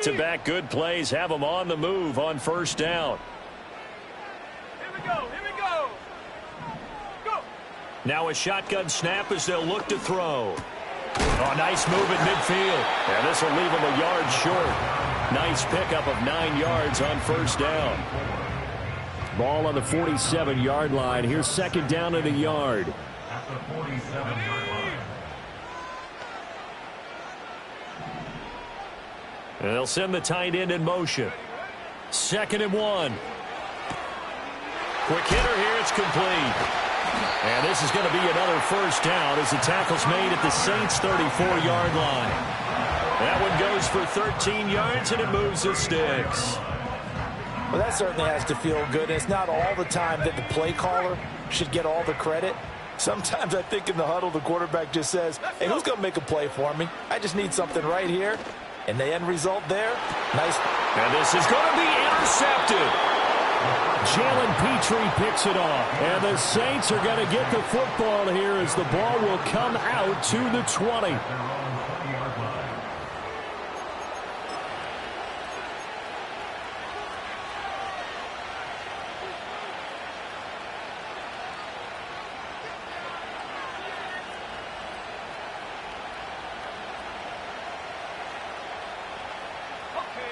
To back good plays, have them on the move on first down. Here we go. Go. Now a shotgun snap as they'll look to throw. Oh, nice move at midfield. And this will leave them a yard short. Nice pickup of 9 yards on first down. Ball on the 47-yard line. Here's second down and a yard. At the 47-yard line. And they'll send the tight end in motion. 2nd and 1. Quick hitter here. It's complete. And this is going to be another first down as the tackle's made at the Saints' 34-yard line. That one goes for 13 yards, and it moves the sticks. Well, that certainly has to feel good. It's not all the time that the play caller should get all the credit. Sometimes I think in the huddle, the quarterback just says, hey, who's going to make a play for me? I just need something right here. And the end result there, nice. And this is going to be intercepted. Jalen Petrie picks it off. And the Saints are going to get the football here as the ball will come out to the 20.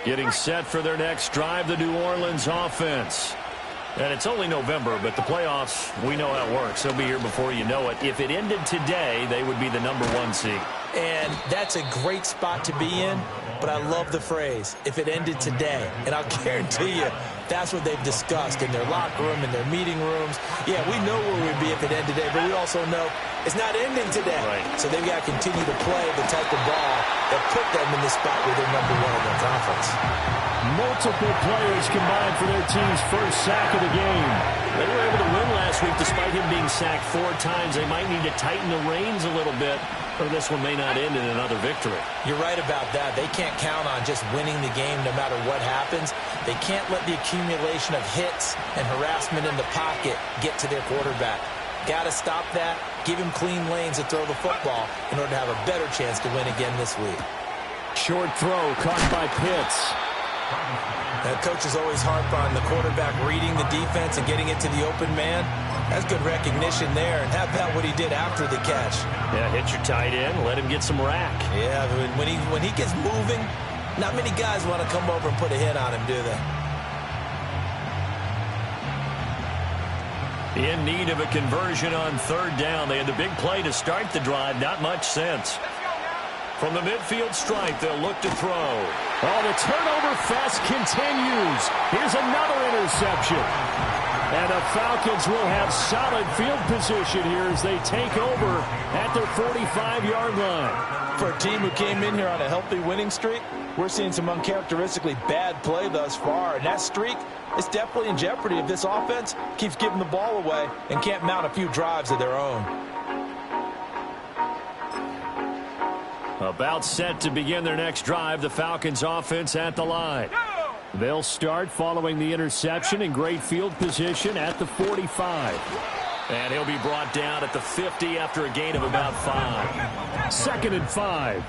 Getting set for their next drive, the New Orleans offense. And it's only November, but the playoffs, we know how it works. They'll be here before you know it. If it ended today, they would be the #1 seed. And that's a great spot to be in, but I love the phrase, if it ended today. And I'll guarantee you, that's what they've discussed in their locker room, in their meeting rooms. Yeah, we know where we'd be if it ended today, but we also know it's not ending today. Right. So they've got to continue to play the type of ball that put them in the spot where they're #1 in the conference. Multiple players combined for their team's first sack of the game. They were able to win last week despite him being sacked 4 times. They might need to tighten the reins a little bit, or this one may not end in another victory. You're right about that. They can't count on just winning the game no matter what happens. They can't let the accumulation of hits and harassment in the pocket get to their quarterback. Got to stop that. Give him clean lanes to throw the football in order to have a better chance to win again this week. Short throw caught by Pitts. Coaches always harp on the quarterback reading the defense and getting it to the open man. That's good recognition there. And how about what he did after the catch? Yeah, hit your tight end, let him get some rack. Yeah, when he gets moving, not many guys want to come over and put a hit on him, do they? In need of a conversion on 3rd down. They had the big play to start the drive. Not much sense. From the midfield stripe, they'll look to throw. Oh, the turnover fest continues. Here's another interception. And the Falcons will have solid field position here as they take over at their 45-yard line. For a team who came in here on a healthy winning streak, we're seeing some uncharacteristically bad play thus far. And that streak is definitely in jeopardy if this offense keeps giving the ball away and can't mount a few drives of their own. About set to begin their next drive, the Falcons offense at the line. They'll start following the interception in great field position at the 45. And he'll be brought down at the 50 after a gain of about 5. 2nd and 5.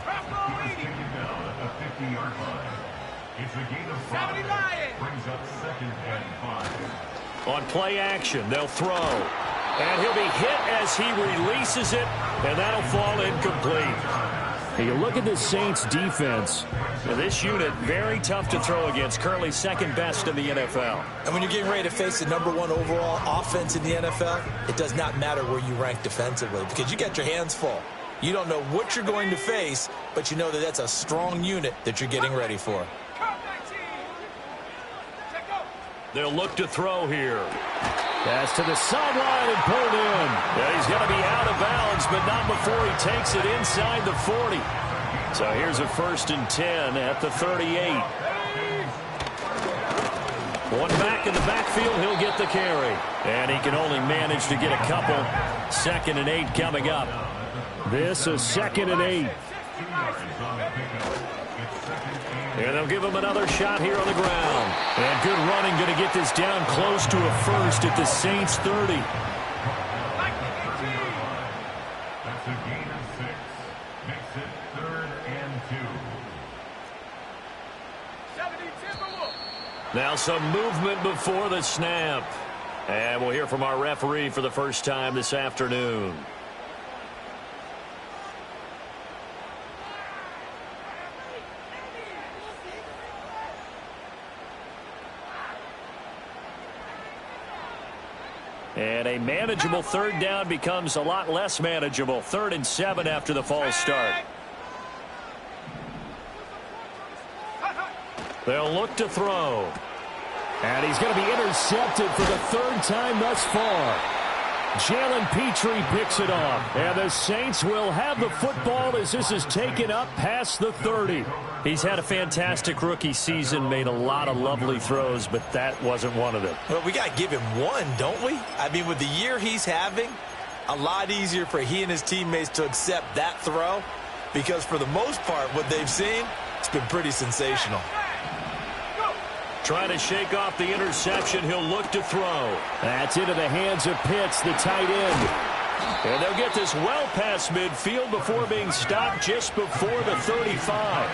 It's a gain of 5. Brings up 2nd and 5. On play action, they'll throw. And he'll be hit as he releases it, and that'll fall incomplete. You look at the Saints defense. Now this unit, very tough to throw against. Currently 2nd best in the NFL. And when you're getting ready to face the #1 overall offense in the NFL, it does not matter where you rank defensively because you got your hands full. You don't know what you're going to face, but you know that that's a strong unit that you're getting ready for. They'll look to throw here. Pass to the sideline and pulled in. Yeah, he's going to be out of bounds, but not before he takes it inside the 40. So here's a 1st and 10 at the 38. One back in the backfield, he'll get the carry. And he can only manage to get a couple. 2nd and 8 coming up. This is 2nd and 8. And they'll give him another shot here on the ground. And good running, going to get this down close to a 1st at the Saints 30. That's a gain of 6. Makes it 3rd and 2. Now some movement before the snap. And we'll hear from our referee for the first time this afternoon. And a manageable third down becomes a lot less manageable. 3rd and 7 after the false start. They'll look to throw. And he's going to be intercepted for the 3rd time thus far. Jalen Petrie picks it off. And the Saints will have the football as this is taken up past the 30. He's had a fantastic rookie season, made a lot of lovely throws, but that wasn't one of them. Well, we got to give him one, don't we? I mean, with the year he's having, a lot easier for he and his teammates to accept that throw, because for the most part, what they've seen, it's been pretty sensational. Trying to shake off the interception. He'll look to throw. That's into the hands of Pitts, the tight end. And they'll get this well past midfield before being stopped just before the 35.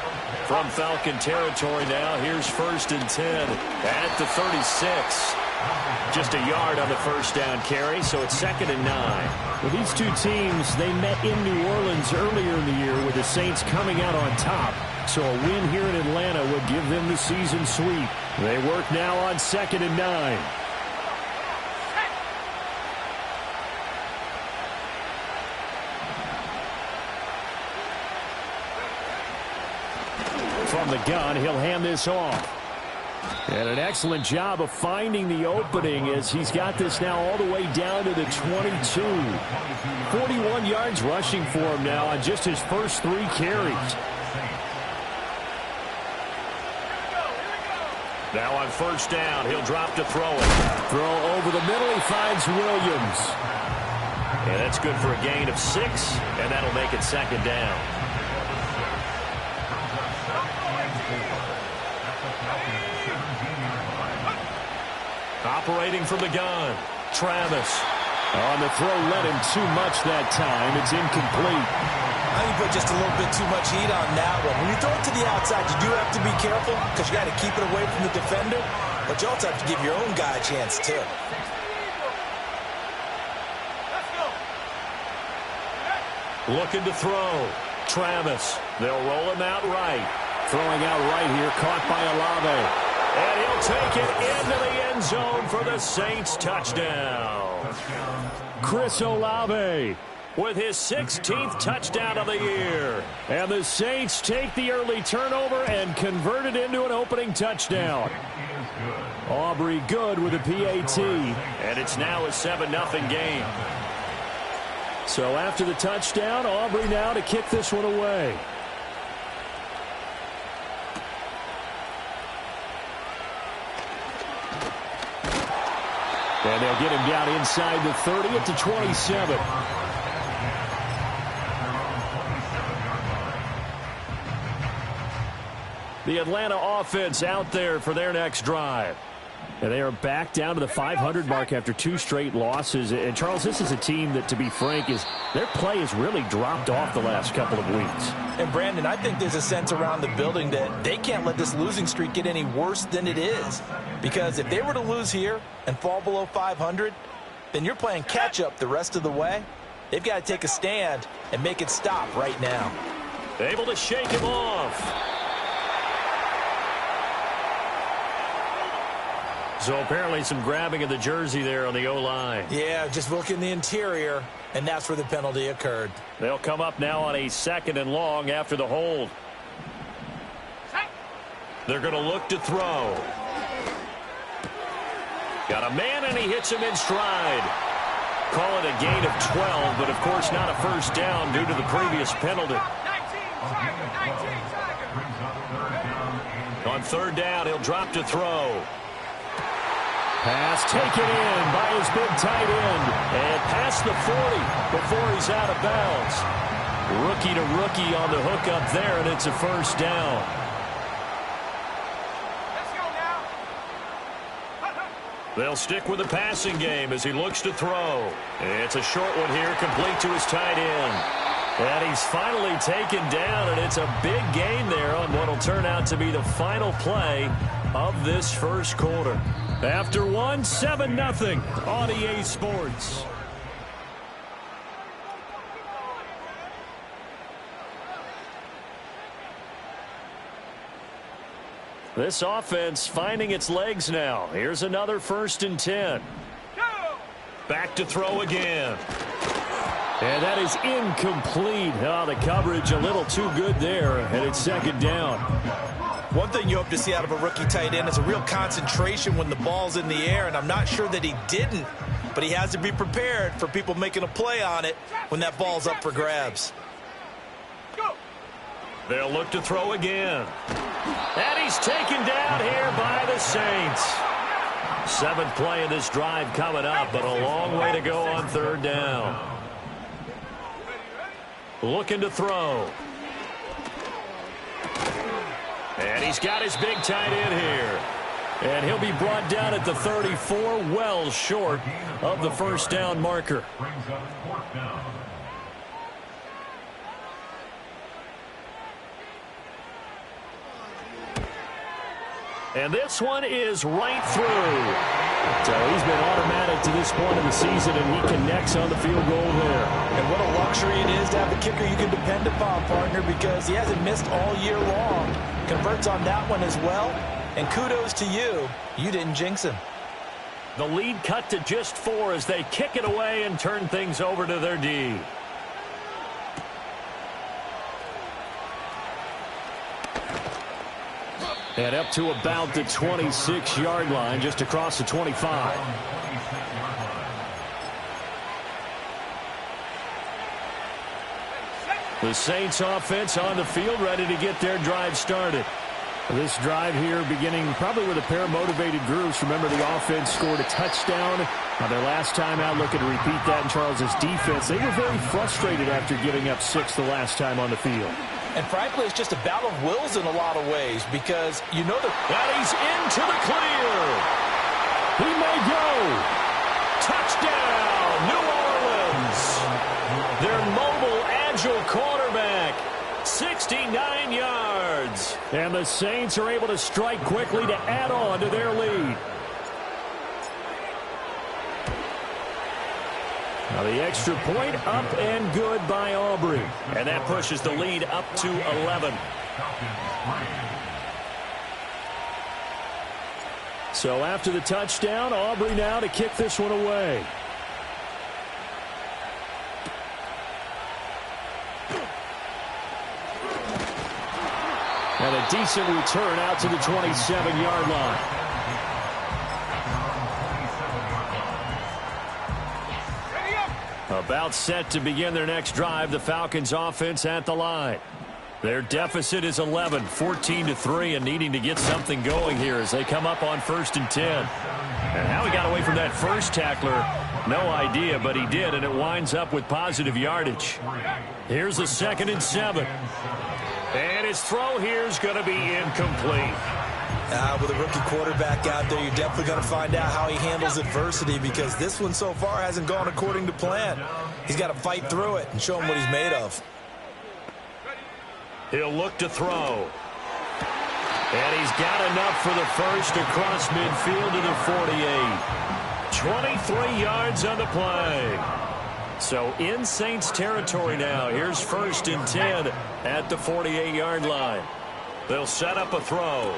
From Falcon territory now, here's 1st and 10 at the 36. Just a yard on the first down carry, so it's 2nd and 9. Well, these two teams, they met in New Orleans earlier in the year with the Saints coming out on top. So a win here in Atlanta would give them the season sweep. They work now on 2nd and 9. From the gun, he'll hand this off. And an excellent job of finding the opening as he's got this now all the way down to the 22. 41 yards rushing for him now on just his first 3 carries. Now on first down, he'll drop to throw it. Throw over the middle, he finds Williams. And that's good for a gain of 6, and that'll make it 2nd down. Operating from the gun, Travis. On the throw, led him too much that time. It's incomplete. I think you put just a little bit too much heat on that one. When you throw it to the outside, you do have to be careful because you got to keep it away from the defender, but you also have to give your own guy a chance too. Looking to throw, Travis. They'll roll him out right. Throwing out right here, caught by Olave. And he'll take it into the end zone for the Saints touchdown. Chris Olave with his 16th touchdown of the year. And the Saints take the early turnover and convert it into an opening touchdown. Aubrey good with a PAT. And it's now a 7-0 game. So after the touchdown, Aubrey now to kick this one away. And they'll get him down inside the 30 at the 27. The Atlanta offense out there for their next drive. And they are back down to the 500 mark after 2 straight losses. And, Charles, this is a team that, to be frank, their play has really dropped off the last couple of weeks. And, Brandon, I think there's a sense around the building that they can't let this losing streak get any worse than it is. Because if they were to lose here and fall below 500, then you're playing catch-up the rest of the way. They've got to take a stand and make it stop right now. Able to shake him off. So apparently some grabbing of the jersey there on the O-line. Yeah, just look in the interior, and that's where the penalty occurred. They'll come up now on a 2nd and long after the hold. They're going to look to throw. Got a man, and he hits him in stride. Call it a gain of 12, but of course not a first down due to the previous penalty. On 3rd down, he'll drop to throw. Pass taken in by his big tight end. And past the 40 before he's out of bounds. Rookie to rookie on the hook up there, and it's a first down. Let's go now. They'll stick with the passing game as he looks to throw. It's a short one here, complete to his tight end. And he's finally taken down, and it's a big gain there on what will turn out to be the final play of this first quarter. After one, 7-0 on EA Sports. This offense finding its legs now. Here's another 1st and 10. Back to throw again. And that is incomplete. Oh, the coverage a little too good there, and it's 2nd down. One thing you hope to see out of a rookie tight end is a real concentration when the ball's in the air, and I'm not sure that he didn't, but he has to be prepared for people making a play on it when that ball's up for grabs. They'll look to throw again. And he's taken down here by the Saints. 7th play of this drive coming up, but a long way to go on 3rd down. Looking to throw. And he's got his big tight end here. And he'll be brought down at the 34, well short of the 1st down marker. Brings up 4th down. And this one is right through. So he's been automatic to this point of the season, and he connects on the field goal there. And what a luxury it is to have a kicker you can depend upon, partner, because he hasn't missed all year long. Converts on that one as well. And kudos to you. You didn't jinx him. The lead cut to just 4 as they kick it away and turn things over to their D. And up to about the 26-yard line, just across the 25. The Saints offense on the field, ready to get their drive started. This drive here beginning probably with a pair of motivated groups. Remember, the offense scored a touchdown. Their last time out, looking to repeat that in Charles's defense. They were very frustrated after giving up 6 the last time on the field. And frankly, it's just a battle of wills in a lot of ways because you know that he's into the clear. He may go. Touchdown, New Orleans. Their mobile, agile quarterback, 69 yards. And the Saints are able to strike quickly to add on to their lead. Now the extra point up and good by Aubrey. And that pushes the lead up to 11. So after the touchdown, Aubrey now to kick this one away. And a decent return out to the 27-yard line. About set to begin their next drive, the Falcons offense at the line. Their deficit is 11, 14-3, and needing to get something going here as they come up on 1st and 10. And how he got away from that first tackler, no idea, but he did, and it winds up with positive yardage. Here's the 2nd and 7. And his throw here is going to be incomplete. With a rookie quarterback out there, you're definitely going to find out how he handles adversity because this one so far hasn't gone according to plan. He's got to fight through it and show him what he's made of. He'll look to throw. And he's got enough for the first across midfield to the 48. 23 yards on the play. So in Saints territory now. Here's 1st and 10 at the 48-yard line. They'll set up a throw.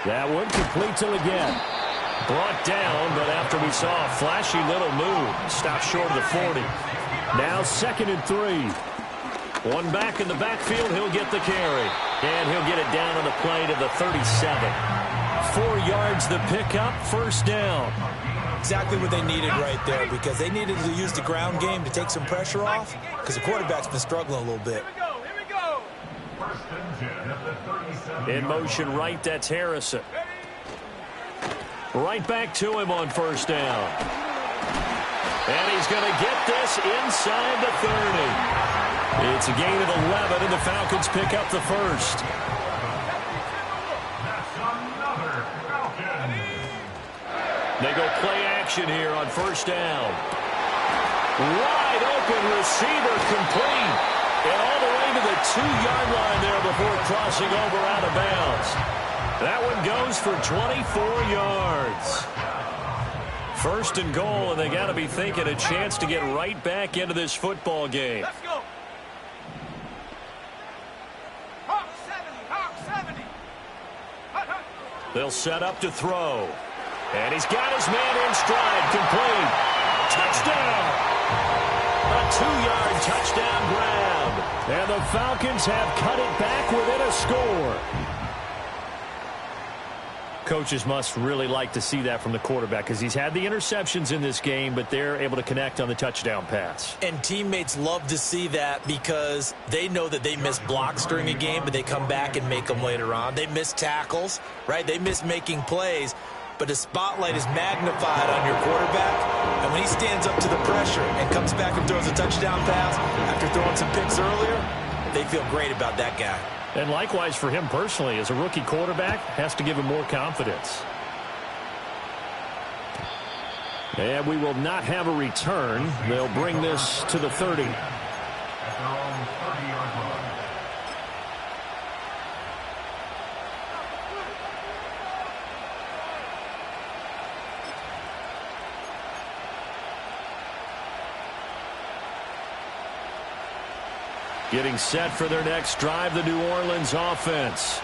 That one complete till again. Brought down, but after we saw a flashy little move, stopped short of the 40. Now 2nd and 3. One back in the backfield, he'll get the carry. And he'll get it down on the play to the 37. 4 yards the pickup, 1st down. Exactly what they needed right there because they needed to use the ground game to take some pressure off because the quarterback's been struggling a little bit. In motion right, that's Harrison. Right back to him on 1st down. And he's going to get this inside the 30. It's a gain of 11, and the Falcons pick up the first. That's another Falcon. They go play action here on 1st down. Wide open receiver complete. And all the way to the 2-yard line there before crossing over out of bounds. That one goes for 24 yards. First and goal, and they got to be thinking a chance to get right back into this football game. Let's go. Hawk 70, Hawk 70. Hut, hut. They'll set up to throw. And he's got his man in stride, complete. Touchdown! A 2-yard touchdown grab. And the Falcons have cut it back within a score. Coaches must really like to see that from the quarterback because he's had the interceptions in this game, but they're able to connect on the touchdown pass. And teammates love to see that because they know that they miss blocks during a game, but they come back and make them later on. They miss tackles, right? They miss making plays, but the spotlight is magnified on your quarterback, and when he stands up to the pressure and comes back and throws a touchdown pass after throwing some picks earlier, they feel great about that guy. And likewise for him personally, as a rookie quarterback, has to give him more confidence. And we will not have a return. They'll bring this to the 30. At their own 30-yard line. Getting set for their next drive, the New Orleans offense.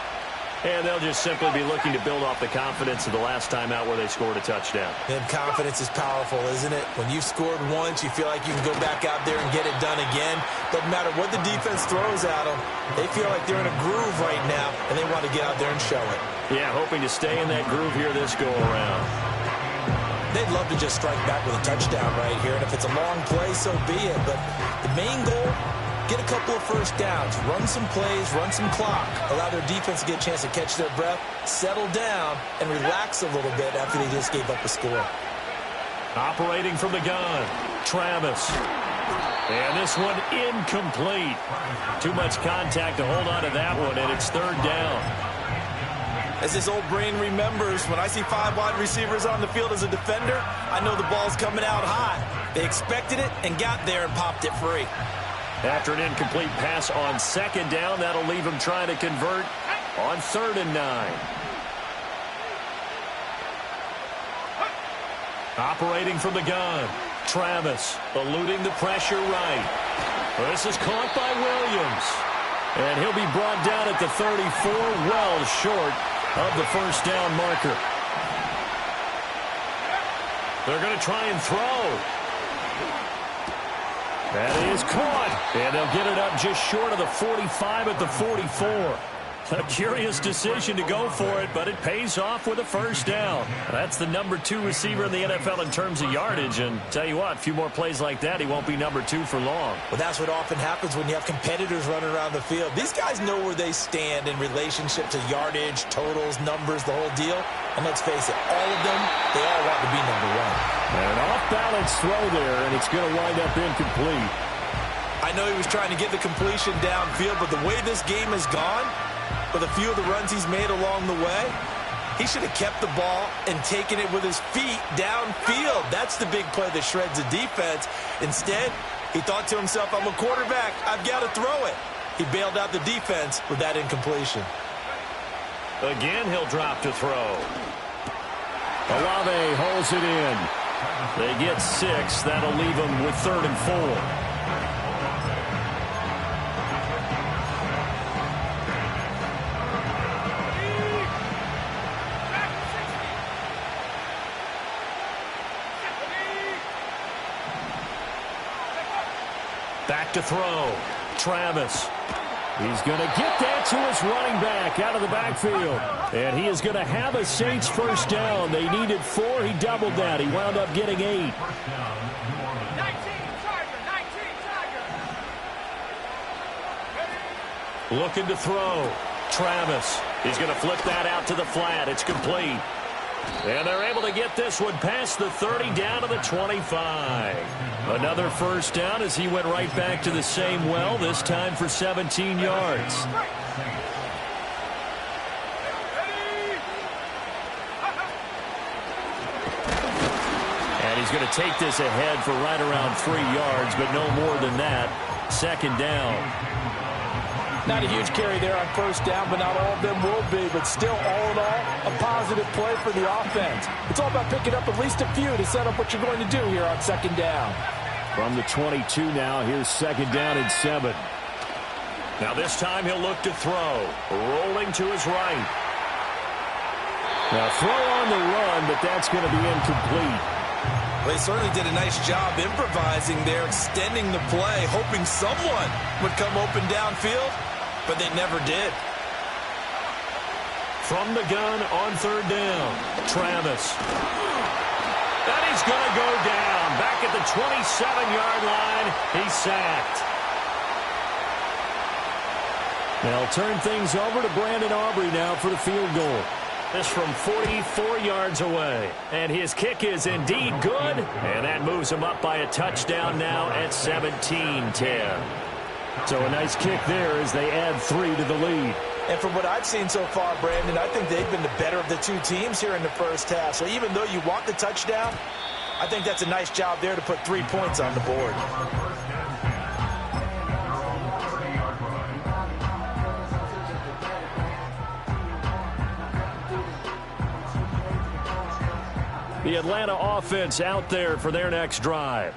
And they'll just simply be looking to build off the confidence of the last time out where they scored a touchdown. And confidence is powerful, isn't it? When you've scored once, you feel like you can go back out there and get it done again. Doesn't matter what the defense throws at them. They feel like they're in a groove right now, and they want to get out there and show it. Yeah, hoping to stay in that groove here this go-around. They'd love to just strike back with a touchdown right here, and if it's a long play, so be it. But the main goal, get a couple of first downs, run some plays, run some clock, allow their defense to get a chance to catch their breath, settle down, and relax a little bit after they just gave up a score. Operating from the gun, Travis. And this one incomplete. Too much contact to hold on to that one, and it's third down. As this old brain remembers, when I see 5 wide receivers on the field as a defender, I know the ball's coming out hot. They expected it and got there and popped it free. After an incomplete pass on second down, that'll leave him trying to convert on 3rd and 9. Operating from the gun, Travis eluding the pressure right. This is caught by Williams. And he'll be brought down at the 34, well short of the first down marker. They're going to try and throw. That is caught, and they'll get it up just short of the 45 at the 44. A curious decision to go for it, but it pays off with a first down. That's the number 2 receiver in the NFL in terms of yardage, and tell you what, a few more plays like that, he won't be number 2 for long. Well, that's what often happens when you have competitors running around the field. These guys know where they stand in relationship to yardage, totals, numbers, the whole deal. And let's face it, all of them, they all want to be number 1. And an off-balance throw there, and it's going to wind up incomplete. I know he was trying to get the completion downfield, but the way this game has gone, with a few of the runs he's made along the way, he should have kept the ball and taken it with his feet downfield. That's the big play that shreds the defense. Instead, he thought to himself, I'm a quarterback, I've got to throw it. He bailed out the defense with that incompletion. Again, he'll drop to throw. Olave holds it in. They get 6. That'll leave them with 3rd and 4. Back to throw. Travis. He's going to get that to his running back out of the backfield. And he is going to have a Saints first down. They needed 4. He doubled that. He wound up getting 8. 19, Tiger, 19, Tiger. Looking to throw. Travis. He's going to flip that out to the flat. It's complete. And they're able to get this one past the 30 down to the 25. Another first down as he went right back to the same well, this time for 17 yards. And he's going to take this ahead for right around 3 yards, but no more than that. Second down. Not a huge carry there on first down, but not all of them will be. But still, all in all, a positive play for the offense. It's all about picking up at least a few to set up what you're going to do here on second down. From the 22 now, here's second down and 7. Now this time he'll look to throw. Rolling to his right. Now throw on the run, but that's going to be incomplete. Well, he certainly did a nice job improvising there, extending the play, hoping someone would come open downfield, but they never did. From the gun on third down, Travis. And he's going to go down. Back at the 27-yard line, he's sacked. They'll turn things over to Brandon Aubrey now for the field goal. This from 44 yards away. And his kick is indeed good. And that moves him up by a touchdown now at 17-10. So a nice kick there as they add 3 to the lead. And from what I've seen so far, Brandon, I think they've been the better of the two teams here in the first half. So even though you want the touchdown, I think that's a nice job there to put 3 points on the board. The Atlanta offense out there for their next drive.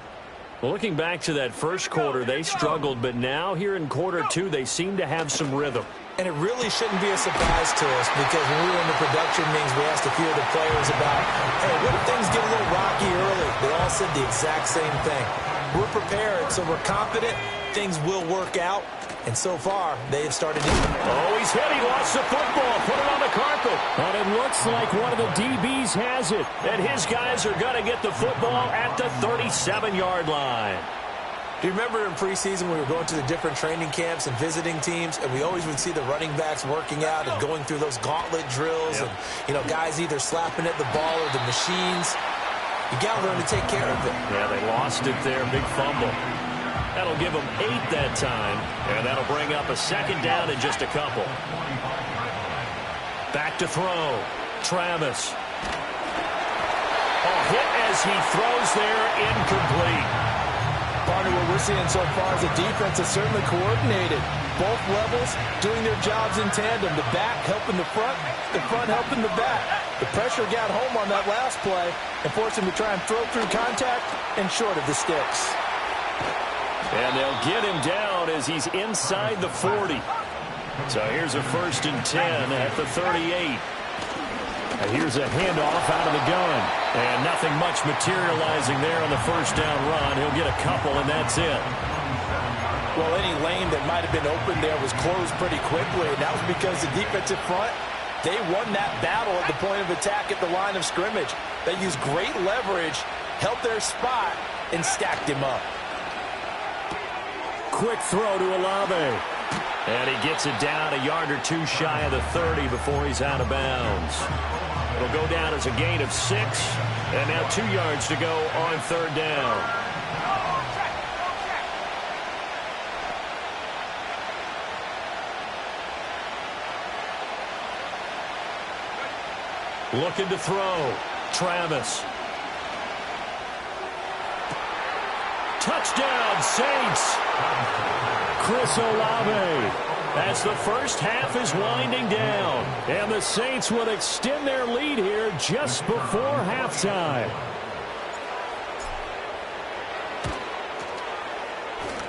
Well, looking back to that first quarter, they struggled, but now here in quarter 2, they seem to have some rhythm. And it really shouldn't be a surprise to us because when we were in the production meetings, we asked a few of the players about, hey, what if things get a little rocky early? They all said the exact same thing. We're prepared, so we're confident things will work out. And so far, they have started to. Oh, he's hit. He lost the football. Put it on the carpet. And it looks like one of the DBs has it. And his guys are going to get the football at the 37-yard line. Do you remember in preseason we were going to the different training camps and visiting teams, and we always would see the running backs working out and going through those gauntlet drills, and, you know, guys either slapping at the ball or the machines. You got to learn to take care of it. Yeah, they lost it there. Big fumble. That'll give them 8 that time, and that'll bring up a second down in just a couple. Back to throw. Travis. Hit as he throws there, incomplete. Part of what we're seeing so far is the defense is certainly coordinated. Both levels doing their jobs in tandem. The back helping the front helping the back. The pressure got home on that last play and forced him to try and throw through contact and short of the sticks. And they'll get him down as he's inside the 40. So here's a 1st and 10 at the 38. And here's a handoff out of the gun. And nothing much materializing there on the first down run. He'll get a couple, and that's it. Well, any lane that might have been open there was closed pretty quickly, and that was because the defensive front, they won that battle at the point of attack at the line of scrimmage. They used great leverage, held their spot, and stacked him up. Quick throw to Olave. And he gets it down a yard or 2 shy of the 30 before he's out of bounds. It'll go down as a gain of 6. And now 2 yards to go on third down. Looking to throw. Travis. Touchdown, Saints. Chris Olave. As the first half is winding down. And the Saints will extend their lead here just before halftime.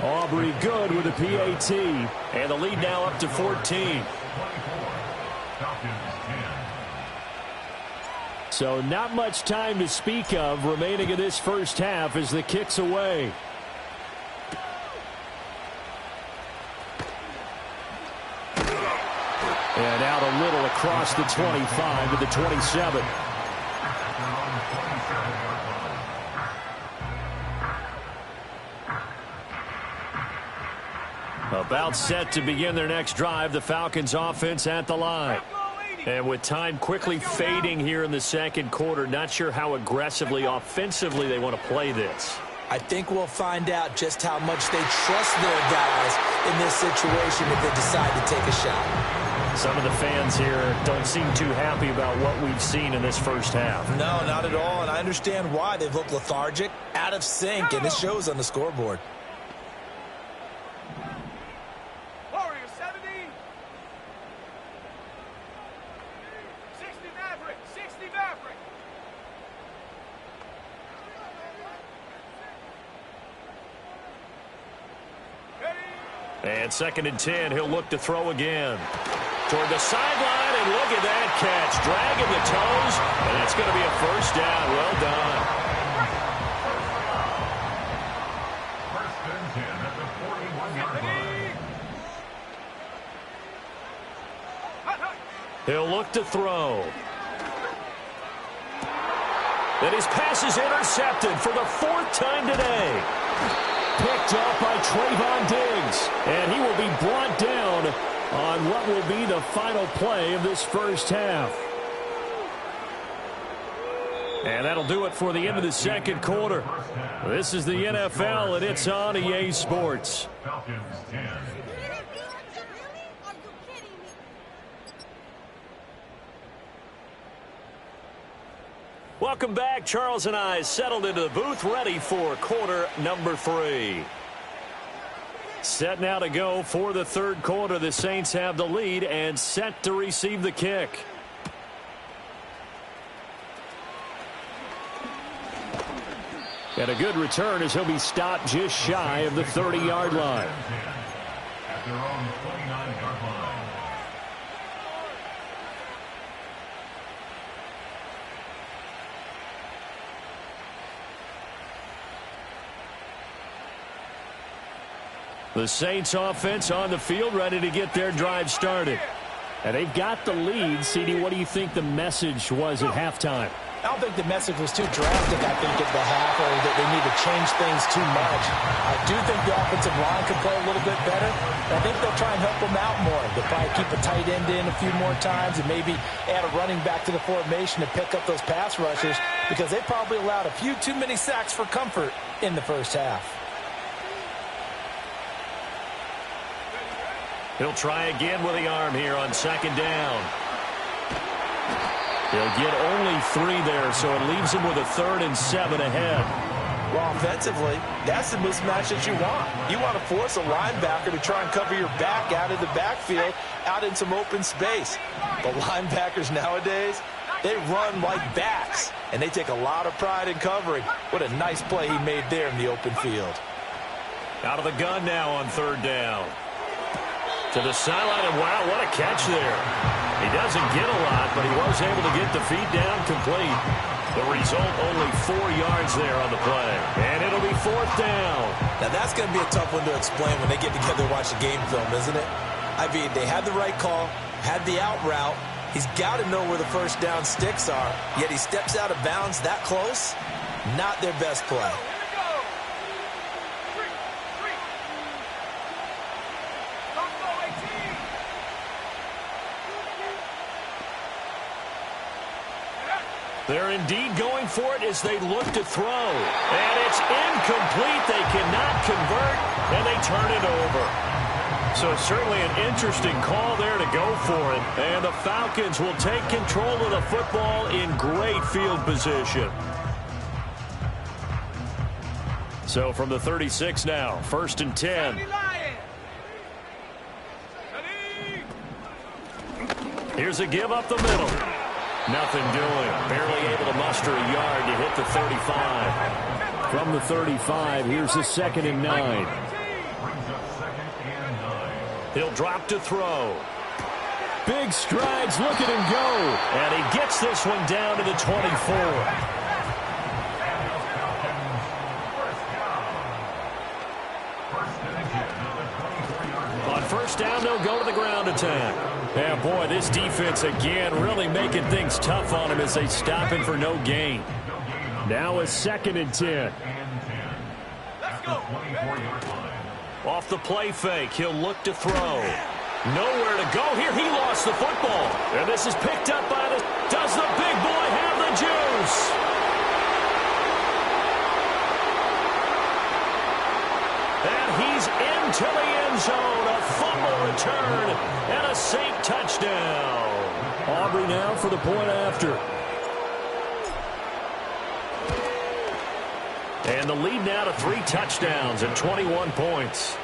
Aubrey good with a PAT. And the lead now up to 14. So not much time to speak of remaining in this first half as the kick's away. And out a little across the 25 to the 27. About set to begin their next drive, the Falcons offense at the line. And with time quickly fading here in the second quarter, not sure how aggressively, offensively they want to play this. I think we'll find out just how much they trust their guys in this situation if they decide to take a shot. Some of the fans here don't seem too happy about what we've seen in this first half. No, not at all, and I understand why. They've looked lethargic, out of sync, and it shows on the scoreboard. And 2nd and 10, he'll look to throw again. Toward the sideline, and look at that catch. Dragging the toes, and that's going to be a first down. Well done. First and 10 at the 41-yard line. He'll look to throw. And his pass is intercepted for the 4th time today. Picked up by Trayvon Diggs. And he will be brought down on what will be the final play of this first half. And that'll do it for the end of the second quarter. This is the NFL, and it's on EA Sports. Falcons 10. Welcome back. Charles and I settled into the booth, ready for quarter number 3. Set now to go for the third quarter. The Saints have the lead and set to receive the kick. And a good return as he'll be stopped just shy of the 30-yard line. At their own 29-yard line. The Saints offense on the field, ready to get their drive started. And they've got the lead. CD, what do you think the message was at halftime? I don't think the message was too drastic, I think, at the half, or that they need to change things too much. I do think the offensive line could play a little bit better. I think they'll try and help them out more. They'll probably keep a tight end in a few more times and maybe add a running back to the formation to pick up those pass rushers, because they probably allowed a few too many sacks for comfort in the first half. He'll try again with the arm here on 2nd down. He'll get only 3 there, so it leaves him with a 3rd and 7 ahead. Well, offensively, that's the mismatch that you want. You want to force a linebacker to try and cover your back out of the backfield, out in some open space. The linebackers nowadays, they run like backs, and they take a lot of pride in covering. What a nice play he made there in the open field. Out of the gun now on 3rd down. To the sideline, and wow, what a catch there. He doesn't get a lot, but he was able to get the feet down complete. The result, only 4 yards there on the play. And it'll be 4th down. Now, that's going to be a tough one to explain when they get together and watch the game film, isn't it? I mean, they had the right call, had the out route. He's got to know where the first down sticks are, yet he steps out of bounds that close. Not their best play. They're indeed going for it as they look to throw. And it's incomplete. They cannot convert, and they turn it over. So certainly an interesting call there to go for it. And the Falcons will take control of the football in great field position. So from the 36 now, 1st and 10. Here's a give up the middle. Nothing doing. Barely able to muster a yard to hit the 35. From the 35, here's a 2nd and 9. He'll drop to throw. Big strides, look at him go. And he gets this one down to the 24. On 1st down, they'll go to the ground attack. Yeah, boy, this defense again really making things tough on him as they stop him for no gain. Now a 2nd and 10. Let's go. Off the play fake, he'll look to throw. Nowhere to go here. He lost the football. And this is picked up by the... Does the big boy have the juice? And he's into the end zone. A fumble return and a Saint touchdown. Aubrey now for the point after. And the lead now to 3 touchdowns and 21 points.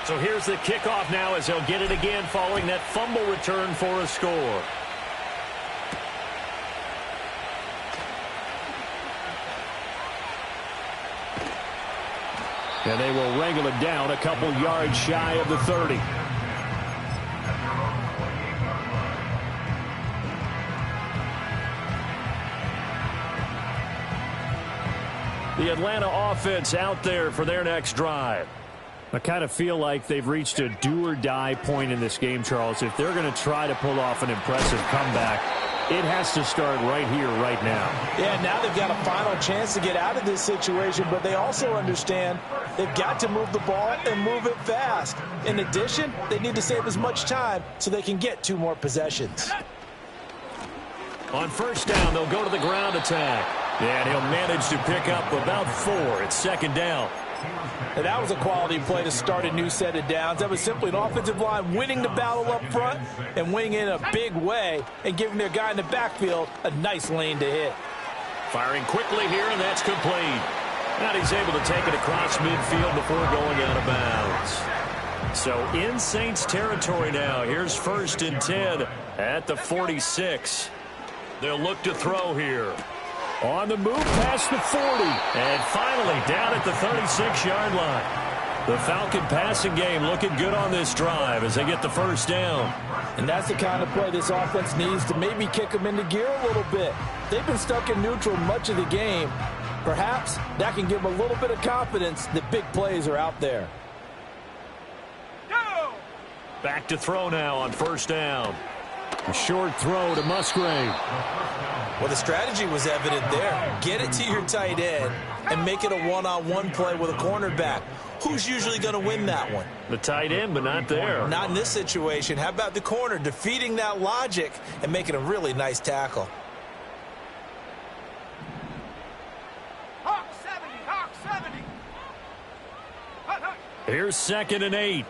So here's the kickoff now as they'll get it again following that fumble return for a score. And they will wrangle it down a couple yards shy of the 30. The Atlanta offense out there for their next drive. I kind of feel like they've reached a do-or-die point in this game, Charles. If they're going to try to pull off an impressive comeback, it has to start right here, right now. Yeah, now they've got a final chance to get out of this situation, but they also understand they've got to move the ball and move it fast. In addition, they need to save as much time so they can get 2 more possessions. On first down, they'll go to the ground attack. And he'll manage to pick up about 4. It's second down. And that was a quality play to start a new set of downs. That was simply an offensive line winning the battle up front and winning in a big way and giving their guy in the backfield a nice lane to hit. Firing quickly here, and that's complete. And he's able to take it across midfield before going out of bounds. So in Saints territory now. Here's 1st and 10 at the 46. They'll look to throw here. On the move past the 40. And finally down at the 36-yard line. The Falcon passing game looking good on this drive as they get the first down. And that's the kind of play this offense needs to maybe kick them into gear a little bit. They've been stuck in neutral much of the game. Perhaps that can give them a little bit of confidence that big plays are out there. Back to throw now on first down. A short throw to Musgrave. Well, the strategy was evident there. Get it to your tight end and make it a one-on-one play with a cornerback. Who's usually going to win that one? The tight end, but not there. Not in this situation. How about the corner defeating that logic and making a really nice tackle? Hawk 70. Here's 2nd and 8.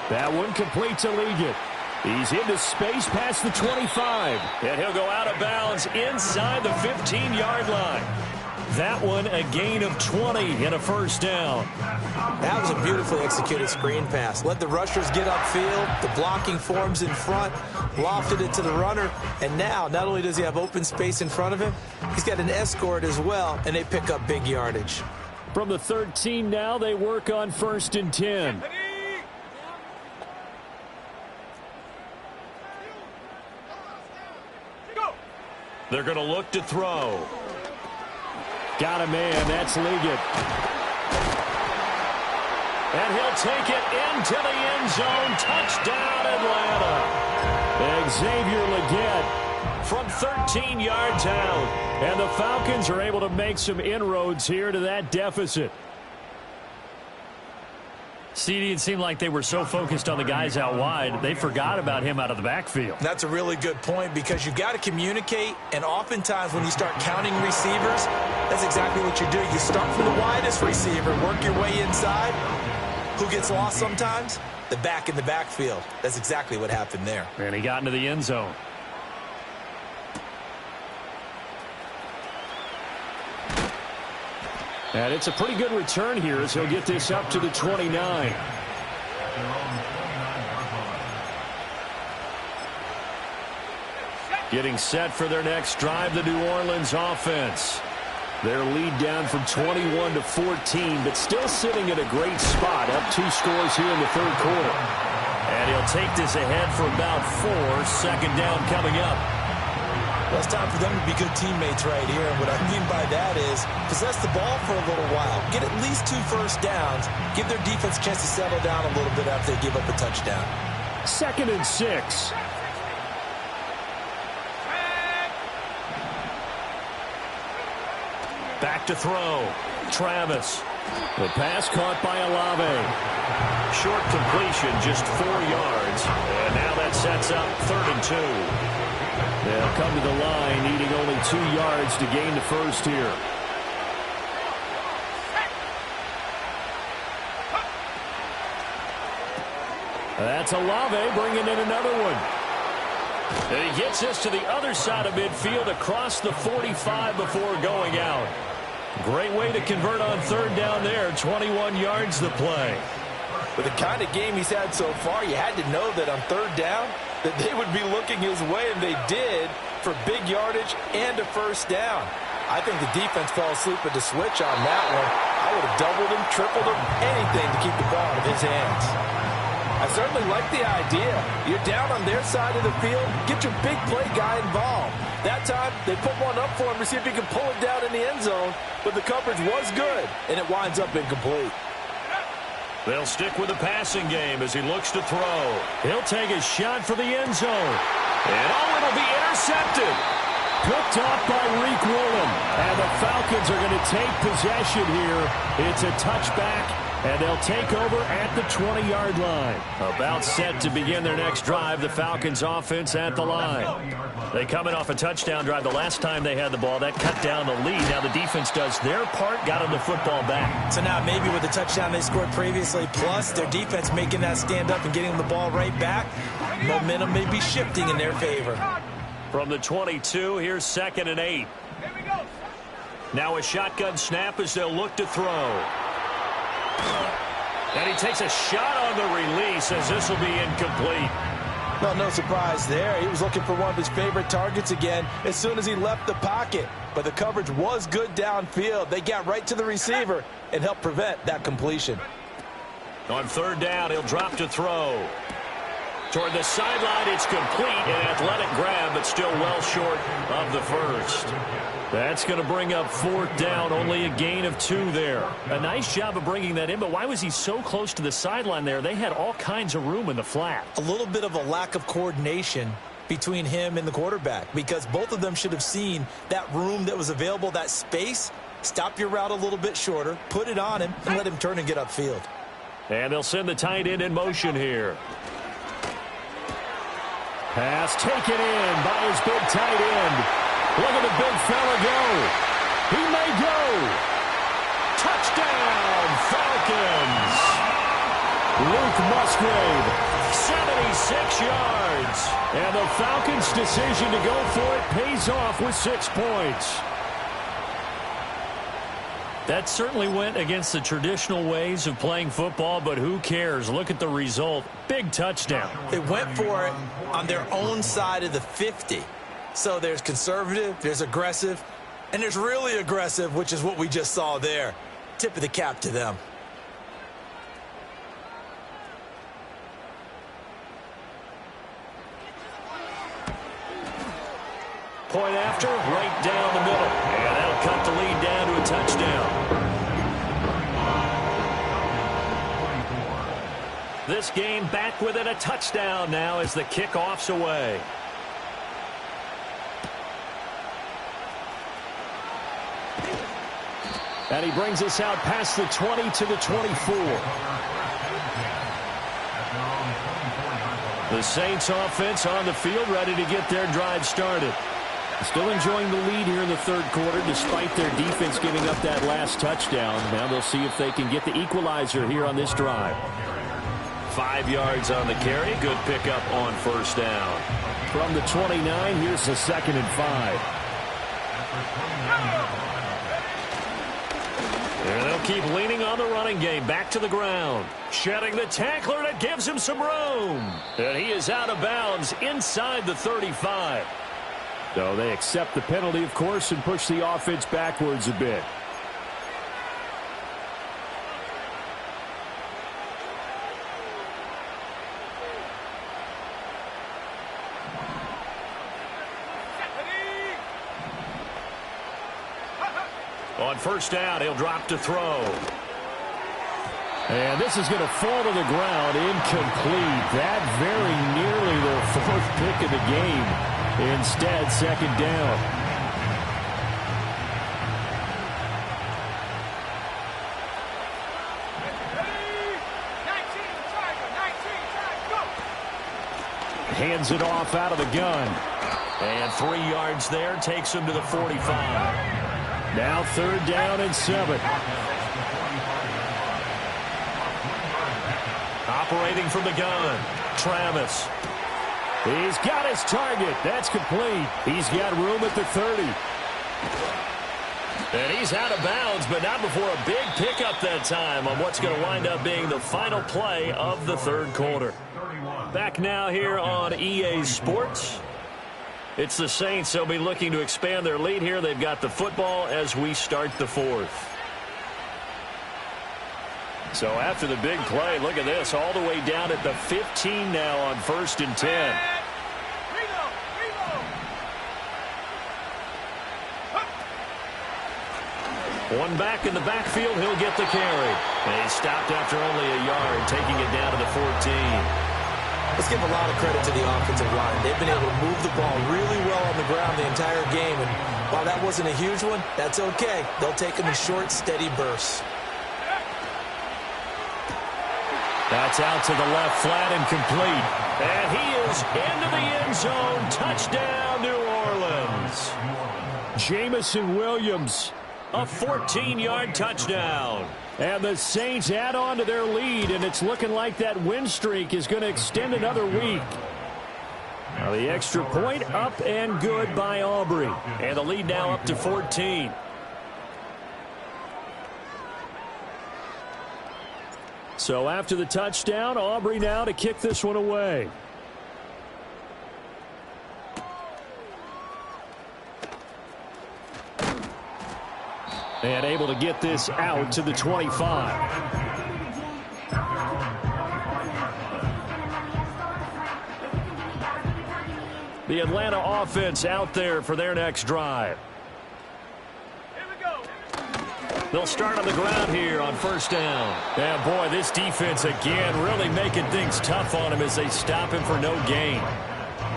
That one complete to Leggett. He's into space past the 25. And he'll go out of bounds inside the 15-yard line. That one a gain of 20 and a first down. That was a beautifully executed screen pass. Let the rushers get upfield. The blocking forms in front. Lofted it to the runner. And now, not only does he have open space in front of him, he's got an escort as well, and they pick up big yardage. From the 13 now, they work on 1st and 10. They're going to look to throw. Got a man. That's Leggett. And he'll take it into the end zone. Touchdown, Atlanta. Xavier Leggett from 13 yards out. And the Falcons are able to make some inroads here to that deficit. CD, it seemed like they were so focused on the guys out wide, they forgot about him out of the backfield. That's a really good point because you got to communicate, and oftentimes when you start counting receivers, that's exactly what you do. You start from the widest receiver, work your way inside. Who gets lost sometimes? The back in the backfield. That's exactly what happened there. And he got into the end zone. And it's a pretty good return here as he'll get this up to the 29. Getting set for their next drive, the New Orleans offense. Their lead down from 21 to 14, but still sitting at a great spot, up 2 scores here in the 3rd quarter. And he'll take this ahead for about 4. 2nd down coming up. Well, it's time for them to be good teammates right here. And what I mean by that is possess the ball for a little while. Get at least 2 first downs. Give their defense a chance to settle down a little bit after they give up a touchdown. 2nd and 6. Back to throw. Travis. The pass caught by Olave. Short completion, just 4 yards. And now that sets up 3rd and 2. They'll come to the line, needing only 2 yards to gain the first here. That's Olave bringing in another one. And he gets this to the other side of midfield across the 45 before going out. Great way to convert on 3rd down there. 21 yards the play. With the kind of game he's had so far, you had to know that on 3rd down that they would be looking his way, and they did, for big yardage and a first down. I think the defense fell asleep at the switch on that one. I would have doubled him, tripled him, anything to keep the ball out of his hands. I certainly like the idea. You're down on their side of the field, get your big play guy involved. That time, they put one up for him to see if he can pull it down in the end zone, but the coverage was good, and it winds up incomplete. They'll stick with the passing game as he looks to throw. He'll take a shot for the end zone. And it'll be intercepted. Picked off by Reek Woolen. And the Falcons are going to take possession here. It's a touchback, and they'll take over at the 20-yard line. About set to begin their next drive, the Falcons offense at the line. They coming off a touchdown drive the last time they had the ball. That cut down the lead. Now the defense does their part, got them the football back. So now maybe with the touchdown they scored previously, plus their defense making that stand up and getting them the ball right back, momentum may be shifting in their favor. From the 22, here's 2nd and 8. Now a shotgun snap as they'll look to throw. And he takes a shot on the release as this will be incomplete. Well, no surprise there. He was looking for one of his favorite targets again as soon as he left the pocket. But the coverage was good downfield. They got right to the receiver and helped prevent that completion. On 3rd down, he'll drop to throw. Toward the sideline, it's complete. An athletic grab, but still well short of the first. That's going to bring up 4th down, only a gain of 2 there. A nice job of bringing that in, but why was he so close to the sideline there? They had all kinds of room in the flat. A little bit of a lack of coordination between him and the quarterback, because both of them should have seen that room that was available, that space. Stop your route a little bit shorter, put it on him, and let him turn and get upfield. And they'll send the tight end in motion here. Pass taken in by his big tight end. Look at the big fella go. He may go. Touchdown, Falcons. Luke Musgrave. 76 yards. And the Falcons' decision to go for it pays off with 6 points. That certainly went against the traditional ways of playing football, but who cares? Look at the result. Big touchdown. They went for it on their own side of the 50. So there's conservative, there's aggressive, and there's really aggressive, which is what we just saw there. Tip of the cap to them. Point after, right down the middle. And that'll cut the lead down to a touchdown. This game back within a touchdown now as the kickoff's away. And he brings us out past the 20 to the 24. The Saints offense on the field, ready to get their drive started. Still enjoying the lead here in the 3rd quarter despite their defense giving up that last touchdown. Now they'll see if they can get the equalizer here on this drive. 5 yards on the carry. Good pickup on 1st down. From the 29, here's the 2nd and 5. And they'll keep leaning on the running game. Back to the ground. Shedding the tackler, and it gives him some room. And he is out of bounds inside the 35. So they accept the penalty, of course, and push the offense backwards a bit. On 1st down, he'll drop to throw. And this is going to fall to the ground, incomplete. That very nearly their 4th pick of the game. Instead, 2nd down. Hands it off out of the gun. And 3 yards there, takes him to the 45. Now 3rd down and 7. Operating from the gun, Travis. He's got his target. That's complete. He's got room at the 30. And he's out of bounds, but not before a big pickup that time on what's going to wind up being the final play of the 3rd quarter. Back now here on EA Sports. It's the Saints. They'll be looking to expand their lead here. They've got the football as we start the 4th. So after the big play, look at this, all the way down at the 15 now on 1st and 10. One back in the backfield, he'll get the carry. And he stopped after only a yard, taking it down to the 14. Let's give a lot of credit to the offensive line. They've been able to move the ball really well on the ground the entire game. And while that wasn't a huge one, that's okay. They'll take them in short, steady bursts. That's out to the left, flat and complete. And he is into the end zone. Touchdown, New Orleans. Jamison Williams. A 14-yard touchdown. And the Saints add on to their lead, and it's looking like that win streak is going to extend another week. Now the extra point up and good by Aubrey. And the lead now up to 14. So after the touchdown, Aubrey now to kick this one away. And able to get this out to the 25. The Atlanta offense out there for their next drive. Here we go. They'll start on the ground here on 1st down. Yeah, boy, this defense again really making things tough on him as they stop him for no gain.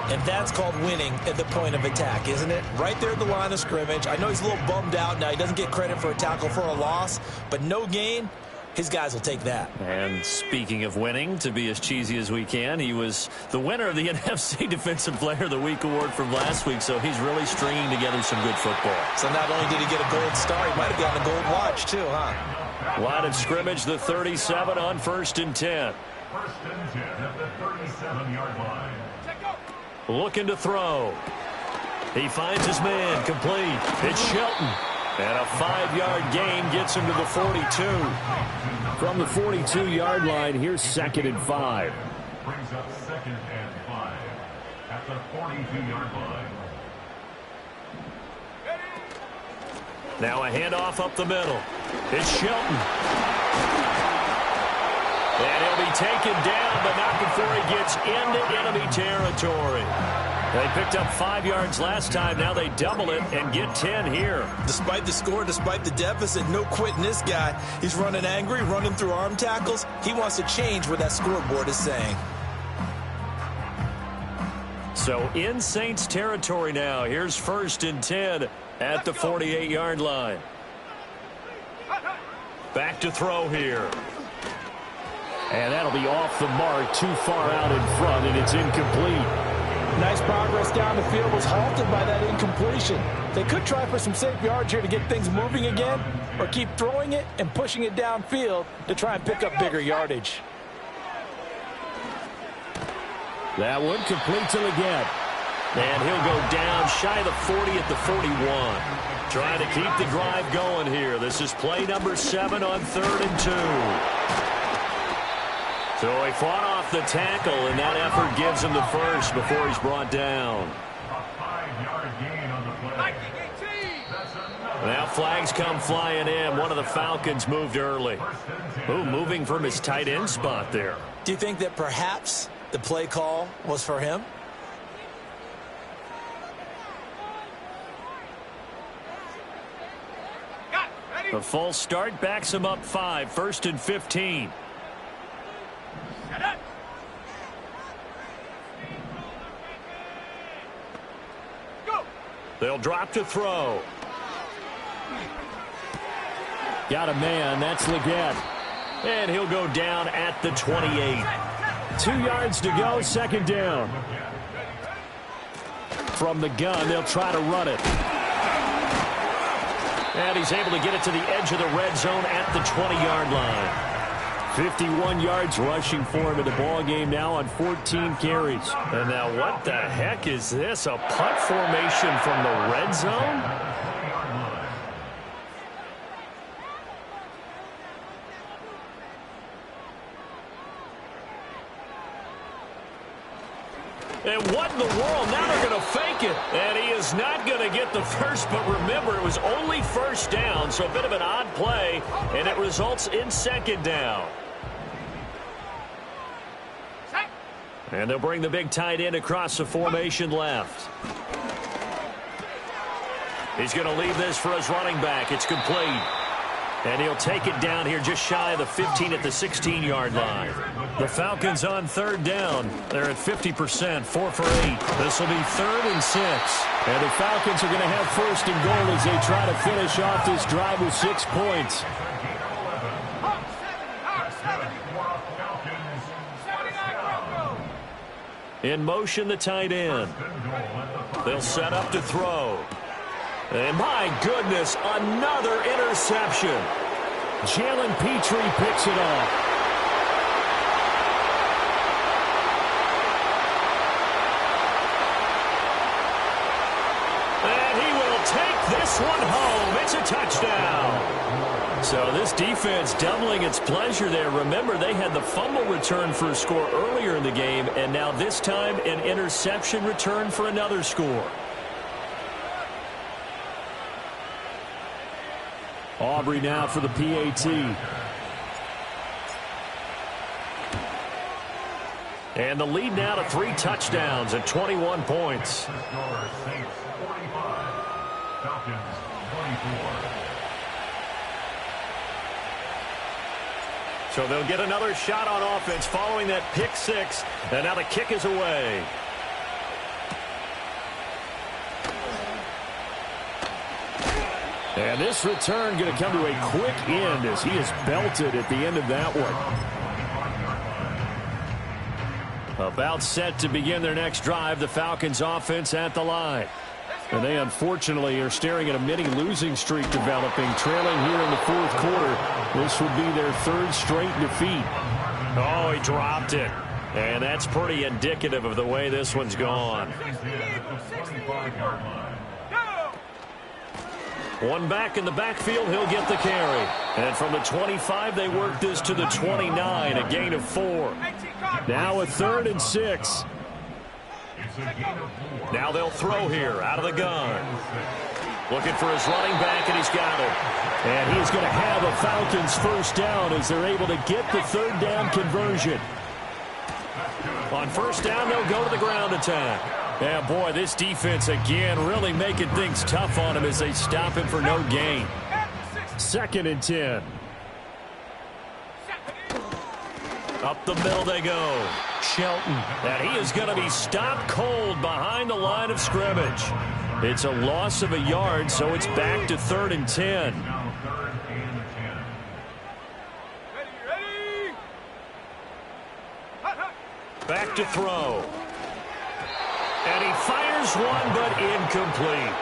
And that's called winning at the point of attack, isn't it? Right there at the line of scrimmage. I know he's a little bummed out now. He doesn't get credit for a tackle for a loss, but no gain, his guys will take that. And speaking of winning, to be as cheesy as we can, he was the winner of the NFC Defensive Player of the Week award from last week, so he's really stringing together some good football. So not only did he get a gold star, he might have gotten a gold watch too, huh? Line of scrimmage, the 37 on 1st and 10. 1st and 10 at the 37-yard line. Looking to throw. He finds his man, complete. It's Shelton. And a 5-yard gain gets him to the 42. From the 42-yard line, here's 2nd and 5. Brings up 2nd and 5 at the 42-yard line. Now a handoff up the middle. It's Shelton. And he'll be taken down, but not before he gets into enemy territory. They picked up 5 yards last time. Now they double it and get 10 here. Despite the score, despite the deficit, no quitting this guy. He's running angry, running through arm tackles. He wants to change what that scoreboard is saying. So in Saints territory now. Here's 1st and 10 at the 48-yard line. Back to throw here. And that'll be off the mark, too far out in front, and it's incomplete. Nice progress down the field was halted by that incompletion. They could try for some safe yards here to get things moving again, or keep throwing it and pushing it downfield to try and pick up bigger yardage. That one complete to Leggett. And he'll go down shy of the 40 at the 41. Trying to keep the drive going here. This is play number 7 on 3rd and 2. So he fought off the tackle, and that effort gives him the first before he's brought down. A 5-yard gain on the play. Now flags come flying in. One of the Falcons moved early. Ooh, moving from his tight end spot there. Do you think that perhaps the play call was for him? The full start backs him up 5, 1st and 15. They'll drop to throw. Got a man. That's Leggett. And he'll go down at the 28. 2 yards to go. 2nd down. From the gun, they'll try to run it. And he's able to get it to the edge of the red zone at the 20-yard line. 51 yards rushing for him in the ball game now on 14 carries. And now what the heck is this? A punt formation from the red zone? And what in the world? Now they're going to fake it. And he is not going to get the first, but remember, it was only first down, so a bit of an odd play, and it results in second down. And they'll bring the big tight end across the formation left. He's going to leave this for his running back. It's complete. And he'll take it down here just shy of the 15 at the 16-yard line. The Falcons on third down. They're at 50%, 4 for 8. This will be 3rd and 6. And the Falcons are going to have first and goal as they try to finish off this drive with 6 points. In motion, the tight end. They'll set up to throw. And my goodness, another interception. Jalen Petrie picks it off. And he will take this one home. It's a touchdown. So this defense doubling its pleasure there. Remember, they had the fumble return for a score earlier in the game, and now this time an interception return for another score. Aubrey now for the PAT. And the lead now to 3 touchdowns and 21 points. So they'll get another shot on offense following that pick 6. And now the kick is away. And this return going to come to a quick end as he is belted at the end of that one. About set to begin their next drive, the Falcons offense at the line. And they unfortunately are staring at a mini losing streak developing, trailing here in the 4th quarter. This would be their 3rd straight defeat. Oh, he dropped it. And that's pretty indicative of the way this one's gone. One back in the backfield, he'll get the carry. And from the 25, they work this to the 29, a gain of 4. Now a 3rd and 6. Now they'll throw here out of the gun. Looking for his running back, and he's got it. And he's going to have a Falcons first down as they're able to get the 3rd down conversion. On first down, they'll go to the ground attack. Yeah, boy, this defense again really making things tough on him as they stop him for no gain. 2nd and 10. Up the middle they go. Shelton. And he is going to be stopped cold behind the line of scrimmage. It's a loss of a yard, so it's back to 3rd and 10. Back to throw. And he fires one, but incomplete.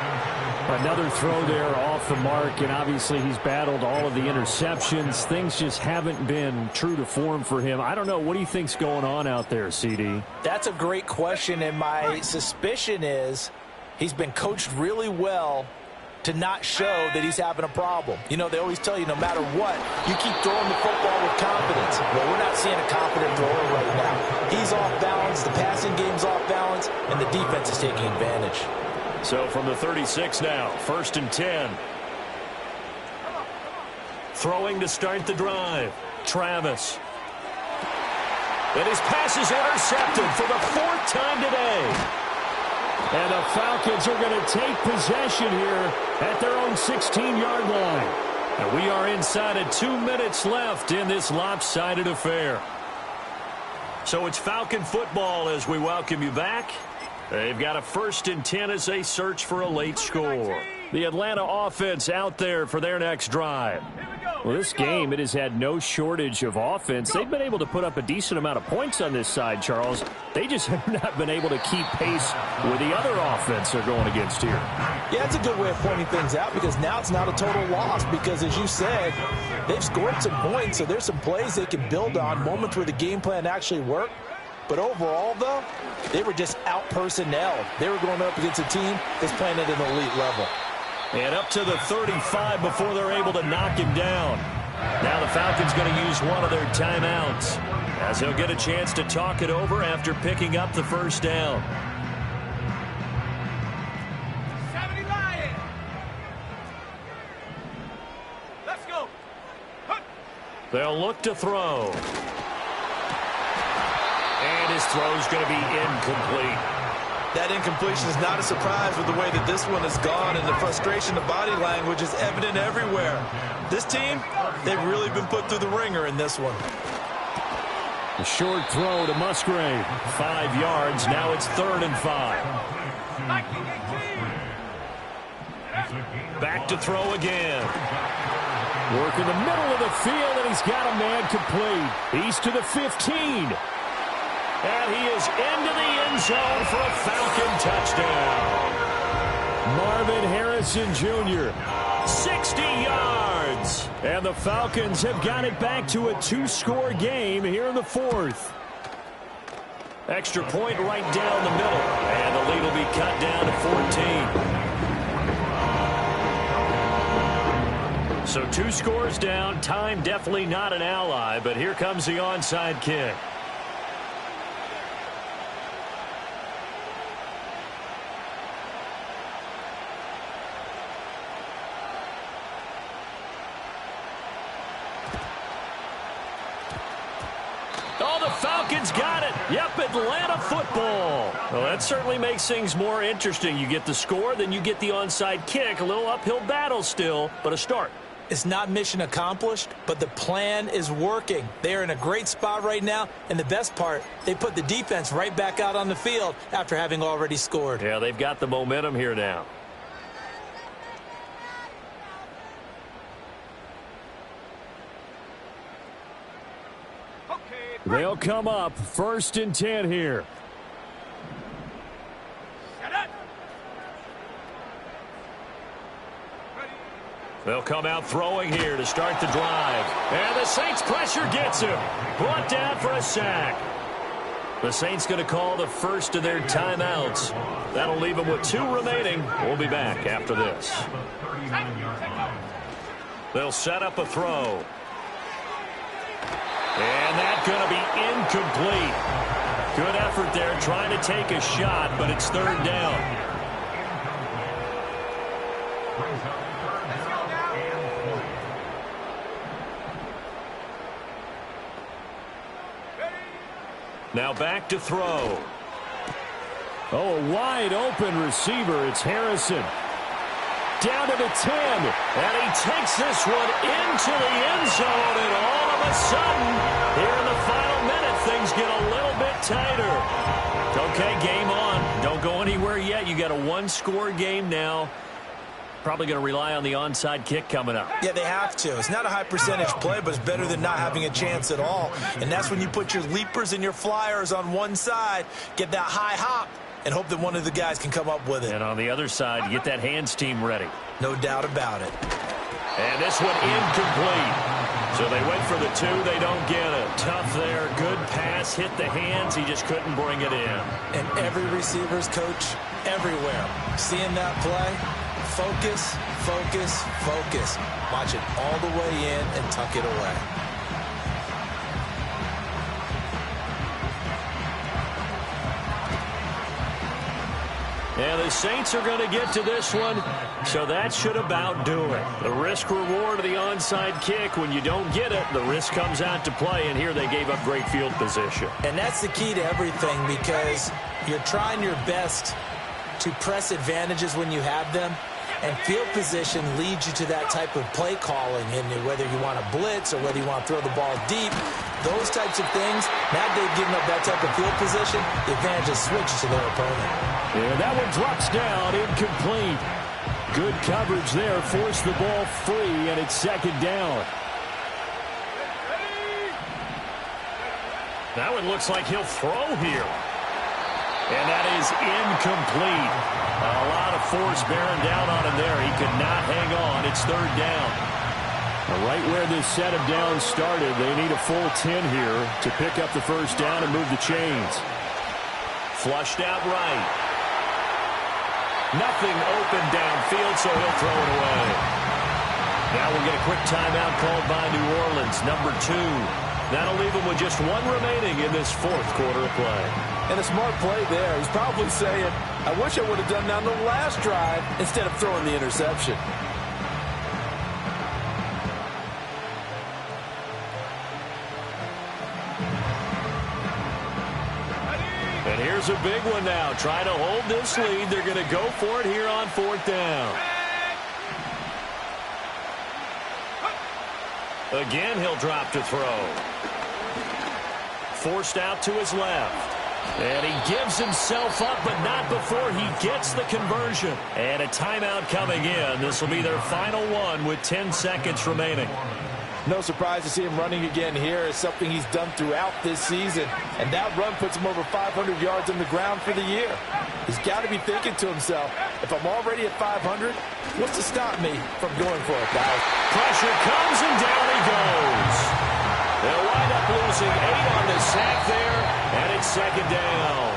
Another throw there off the mark, and obviously he's battled all of the interceptions. Things just haven't been true to form for him. I don't know. What do you think's going on out there, CD? That's a great question, and my suspicion is he's been coached really well to not show that he's having a problem. You know, they always tell you no matter what, you keep throwing the football with confidence. Well, we're not seeing a confident thrower right now. He's off balance, the passing game's off balance, and the defense is taking advantage. So from the 36 now, 1st and 10. Throwing to start the drive. Travis. And his pass is intercepted for the 4th time today. And the Falcons are going to take possession here at their own 16-yard line. And we are inside of 2 minutes left in this lopsided affair. So it's Falcon football as we welcome you back. They've got a 1st and 10 as they search for a late score. The Atlanta offense out there for their next drive. Well, this game, it has had no shortage of offense. They've been able to put up a decent amount of points on this side, Charles. They just have not been able to keep pace with the other offense they're going against here. Yeah, it's a good way of pointing things out because now it's not a total loss because, as you said, they've scored some points, so there's some plays they can build on, moments where the game plan actually worked. But overall, though, they were just out-personnel. They were going up against a team that's playing at an elite level. And up to the 35 before they're able to knock him down. Now the Falcons going to use one of their timeouts, as he'll get a chance to talk it over after picking up the first down. Let's go. They'll look to throw. And his throw's going to be incomplete. That incompletion is not a surprise with the way that this one has gone, and the frustration of body language is evident everywhere. This team, they've really been put through the ringer in this one. A short throw to Musgrave. 5 yards. Now it's 3rd and 5. Back to throw again. Work in the middle of the field, and he's got a man complete. He's to the 15. And he is into the end zone for a Falcon touchdown. Marvin Harrison Jr. 60 yards. And the Falcons have got it back to a 2-score game here in the 4th. Extra point right down the middle. And the lead will be cut down to 14. So 2 scores down. Time definitely not an ally, but here comes the onside kick. Oh, the Falcons got it. Yep, Atlanta football. Well, that certainly makes things more interesting. You get the score, then you get the onside kick. A little uphill battle still, but a start. It's not mission accomplished, but the plan is working. They are in a great spot right now, and the best part, they put the defense right back out on the field after having already scored. Yeah, they've got the momentum here now. They'll come up 1st and 10 here. They'll come out throwing here to start the drive. And the Saints pressure gets him. Brought down for a sack. The Saints going to call the first of their timeouts. That'll leave them with 2 remaining. We'll be back after this. They'll set up a throw. And that's going to be incomplete. Good effort there trying to take a shot, but it's 3rd down. Now back to throw. Oh, a wide open receiver. It's Harrison. Down to the 10. And he takes this one into the end zone. And all of a sudden, here in the final minute, things get a little bit tighter. Okay, game on. Don't go anywhere yet. You got a 1-score game now. Probably going to rely on the onside kick coming up. Yeah, they have to. It's not a high percentage play, but it's better than not having a chance at all. And that's when you put your leapers and your flyers on one side, get that high hop, and hope that one of the guys can come up with it. And on the other side, you get that hands team ready. No doubt about it. And this one incomplete. So they went for the 2. They don't get it. Tough there. Good pass. Hit the hands. He just couldn't bring it in. And every receiver's coach everywhere. Seeing that play, focus, focus, focus. Watch it all the way in and tuck it away. And the Saints are going to get to this one, so that should about do it. The risk-reward of the onside kick, when you don't get it, the risk comes out to play, and here they gave up great field position. And that's the key to everything, because you're trying your best to press advantages when you have them, and field position leads you to that type of play calling, and whether you want to blitz or whether you want to throw the ball deep, those types of things, now they've given up that type of field position, the advantage is switched to their opponent. Yeah, that one drops down, incomplete. Good coverage there, forced the ball free, and it's 2nd down. That one looks like he'll throw here. And that is incomplete. A lot of force bearing down on him there. He could not hang on. It's 3rd down. Right where this set of downs started, they need a full 10 here to pick up the first down and move the chains. Flushed out right. Nothing open downfield, so he'll throw it away. Now we'll get a quick timeout called by New Orleans, number 2. That'll leave him with just 1 remaining in this 4th quarter of play. And a smart play there. He's probably saying, I wish I would have done that on the last drive instead of throwing the interception. And here's a big one now. Trying to hold this lead. They're going to go for it here on 4th down. Again, he'll drop to throw. Forced out to his left. And he gives himself up, but not before he gets the conversion. And a timeout coming in. This will be their final one with 10 seconds remaining. No surprise to see him running again here. It's something he's done throughout this season. And that run puts him over 500 yards on the ground for the year. He's got to be thinking to himself, if I'm already at 500, what's to stop me from going for it, guys? Pressure comes, and down he goes. They'll wind up losing 8 on the sack there, and it's 2nd down.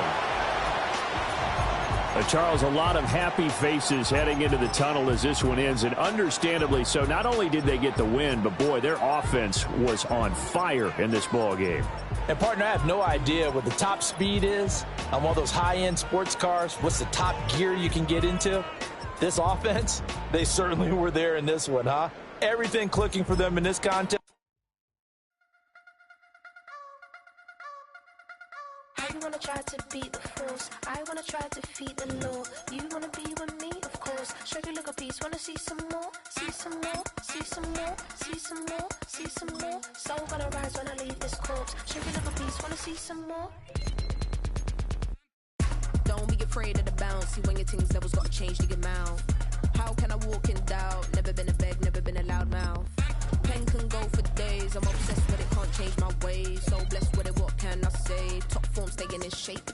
Charles, a lot of happy faces heading into the tunnel as this one ends, and understandably so. Not only did they get the win, but, boy, their offense was on fire in this ball game. And, partner, I have no idea what the top speed is on one of those high-end sports cars. What's the top gear you can get into? This offense, they certainly were there in this one, huh? Everything clicking for them in this contest. I wanna try to beat the force. I wanna try to defeat the law. You wanna be with me, of course. Show you look a piece. Wanna see some more? See some more? See some more? See some more? See some more? So gonna rise when I leave this corpse. Show you look a piece. Wanna see some more? Don't be afraid of the bounce. See when your things levels gotta change to get mouth. How can I walk in doubt? Never been a beg, never been a loud mouth. Pen can go for days. I'm obsessed with it, can't change my ways. So blessed with it, what can I say? Top form staying in shape.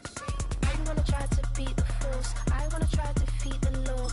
I wanna try to beat the force. I wanna try to defeat the law.